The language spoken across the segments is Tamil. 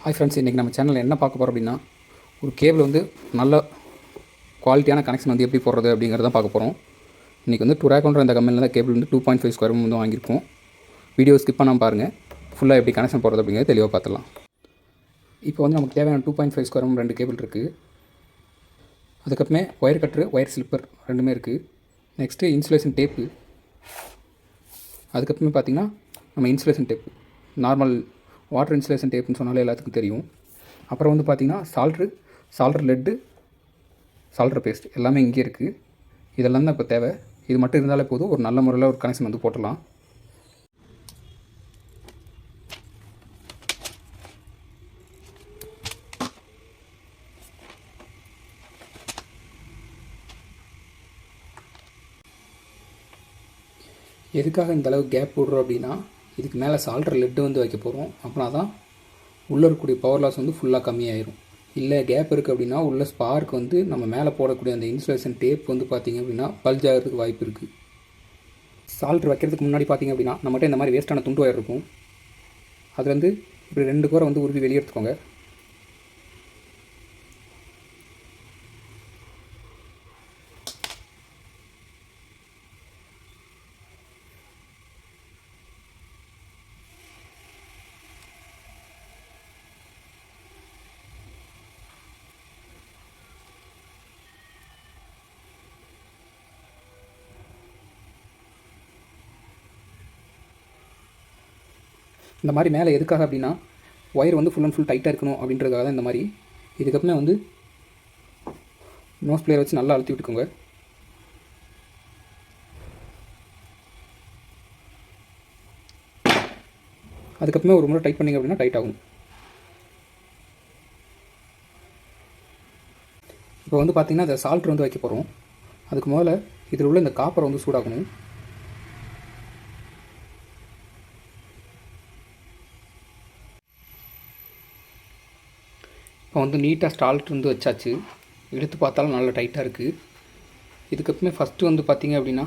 ஹாய் ஃப்ரெண்ட்ஸ், இன்றைக்கி நம்ம சேனலில் என்ன பார்க்க போகிறோம் அப்படின்னா, ஒரு கேபிள் வந்து நல்ல குவாலிட்டியான கனெக்ஷன் வந்து எப்படி போடுறது அப்படிங்கிறத பார்க்க போகிறோம். இன்றைக்கி வந்து டுராக்கோன்ற இந்த கம்பெனியில் தான் கேபிள் வந்து 2.5 ஸ்கொயர் வந்து வாங்கியிருக்கோம். வீடியோ ஸ்கிப் பண்ணாமல் பாருங்கள், ஃபுல்லாக எப்படி கனெக்ஷன் போடுறது அப்படிங்கிறத தெளிவாக பார்த்துடலாம். இப்போ வந்து நமக்கு தேவையான 2.5 ஸ்கொயர் 2 கேபிள் இருக்குது. அதுக்கப்புறமே ஒயர் கட்ரு, ஒயர் ஸ்லிப்பர் ரெண்டுமே இருக்குது. Next insulation tape. அதுக்கப்புறமே பார்த்திங்கன்னா நம்ம insulation tape, normal water insulation டேப்புன்னு சொன்னாலே எல்லாத்துக்கும் தெரியும். அப்புறம் வந்து பார்த்திங்கன்னா சால்ட்ரு லெட்டு, சால்ட்ரு பேஸ்ட் எல்லாமே இங்கே இருக்குது. இதெல்லாம் தான் இப்போ தேவை. இது மட்டும் இருந்தாலே போதும், ஒரு நல்ல முறையில் ஒரு கனெக்ஷன் வந்து போட்டுடலாம். எதுக்காக இந்த அளவுக்கு கேப் போடுறோம் அப்படின்னா, இதுக்கு மேலே சால்ட்ரு லெட்டு வந்து வைக்க போகிறோம். அப்படின்னா தான் உள்ளே இருக்கக்கூடிய பவர் லாஸ் வந்து ஃபுல்லாக கம்மியாயிரும். இல்லை கேப் இருக்குது அப்படின்னா உள்ள ஸ்பார்க் வந்து நம்ம மேலே போடக்கூடிய அந்த இன்சுலேஷன் டேப் வந்து பார்த்திங்க அப்படின்னா பல்ஜ் ஆகிறதுக்கு வாய்ப்பு இருக்குது. சால்ட்ரு வைக்கிறதுக்கு முன்னாடி பார்த்திங்க அப்படின்னா நம்மகிட்ட இந்த மாதிரி வேஸ்ட்டான துண்டு ஒயர் இருக்கும். அது வந்து இப்படி 2 கோரை வந்து உருவி வெளியே எடுத்துக்கோங்க. இந்த மாதிரி மேலே எதுக்காக அப்படின்னா, ஒயர் வந்து ஃபுல் அண்ட் ஃபுல் டைட்டாக இருக்கணும் அப்படின்றதுக்காக தான் இந்த மாதிரி. இதுக்கப்புறமே வந்து நோஸ் பிளேயர் வச்சு நல்லா அழுத்தி விட்டுக்கோங்க. அதுக்கப்புறமே ஒரு முறை டைட் பண்ணிங்க அப்படின்னா டைட் ஆகும். இப்போ வந்து பார்த்திங்கன்னா இந்த சால்ட்ரு வந்து வைக்க போகிறோம். அதுக்கு முதல்ல இதில் உள்ள இந்த காப்பரை வந்து சூடாகணும். இப்போ வந்து நீட்டாக ஸ்டால்ட் வந்து வச்சாச்சு. எடுத்து பார்த்தாலும் நல்லா டைட்டாக இருக்குது. இதுக்கப்புறமே ஃபஸ்ட்டு வந்து பார்த்திங்க அப்படின்னா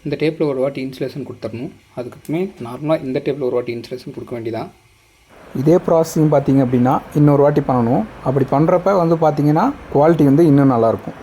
இந்த டேப்பில் ஒரு வாட்டி இன்சுலேஷன் கொடுத்துடணும். அதுக்கப்புறமே நார்மலாக இந்த டேப்பில் ஒரு வாட்டி இன்சுலேஷன் கொடுக்க வேண்டியதான். இதே ப்ராசஸிங் பார்த்திங்க அப்படின்னா இன்னொரு வாட்டி பண்ணணும். அப்படி பண்ணுறப்ப வந்து பார்த்திங்கன்னா குவாலிட்டி வந்து இன்னும் நல்லாயிருக்கும்.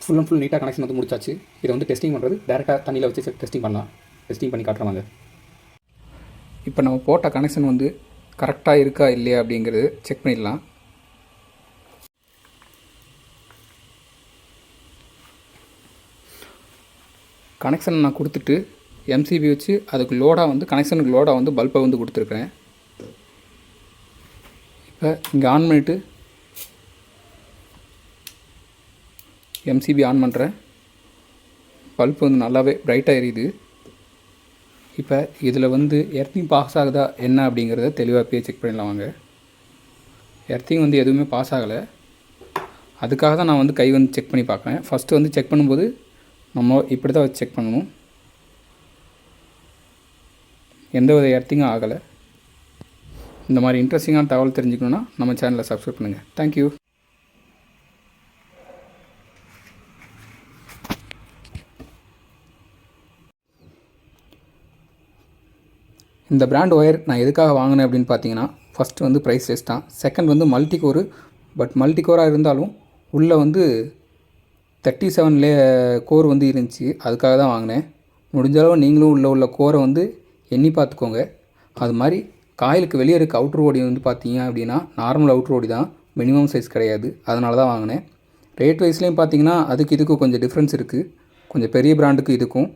ஃபுல் அண்ட் ஃபுல் நீட்டாக கனெக்ஷன் வந்து முடிச்சாச்சு. இதை வந்து டெஸ்டிங் பண்ணுறது டேரெக்டாக தண்ணியில் வச்சு டெஸ்டிங் பண்ணலாம். டெஸ்டிங் பண்ணி காட்டுறாங்க. இப்போ நம்ம போட்ட கனெக்ஷன் வந்து கரெக்டாக இருக்கா இல்லையா அப்படிங்கிறது செக் பண்ணிடலாம். கனெக்ஷன் நான் கொடுத்துட்டு எம்சிபி வச்சு அதுக்கு லோடாக வந்து கனெக்ஷனுக்கு லோடாக வந்து பல்பை வந்து கொடுத்துருக்குறேன். இப்போ இங்கே ஆன் பண்ணிவிட்டு எம்சிபி ஆன் பண்ணுறேன். பல்ப் வந்து நல்லாவே பிரைட்டாக எரியுது. இப்போ இதில் வந்து எர்த்திங் பாஸ் ஆகுதா என்ன அப்படிங்கிறத தெளிவாக போய் செக் பண்ணிடலாம் வாங்க. எர்த்திங் வந்து எதுவுமே பாஸ் ஆகலை. அதுக்காக தான் நான் வந்து கை வந்து செக் பண்ணி பார்க்குறேன். ஃபஸ்ட்டு வந்து செக் பண்ணும்போது நம்ம இப்படி தான் வச்சு செக் பண்ணணும். எந்த வித எர்த்திங்கும் ஆகலை. இந்த மாதிரி இன்ட்ரெஸ்டிங்கான தகவல் தெரிஞ்சுக்கணுன்னா நம்ம சேனலை சப்ஸ்கிரைப் பண்ணுங்கள். தேங்க்யூ. இந்த பிராண்ட் ஒயர் நான் எதுக்காக வாங்கினேன் அப்படின்னு பார்த்தீங்கன்னா, ஃபஸ்ட்டு வந்து ப்ரைஸ்லெஸ் தான். செகண்ட் வந்து மல்டி கோரு. பட் மல்டி கோராக இருந்தாலும் உள்ளே வந்து 37 கோர் வந்து இருந்துச்சு. அதுக்காக தான் வாங்கினேன். முடிஞ்சளவு நீங்களும் உள்ள கோரை வந்து எண்ணி பார்த்துக்கோங்க. அது மாதிரி காயிலுக்கு வெளியே இருக்க அவுட்ரு ஓடி வந்து பார்த்தீங்க அப்படின்னா நார்மல் அவுட்ரு ஓடி தான், மினிமம் சைஸ் கிடையாது. அதனால தான் வாங்கினேன். ரேட் வைஸ்லேயும் பார்த்தீங்கன்னா அதுக்கு இதுக்கும் கொஞ்சம் டிஃப்ரென்ஸ் இருக்குது. கொஞ்சம் பெரிய பிராண்டுக்கு இதுக்கும்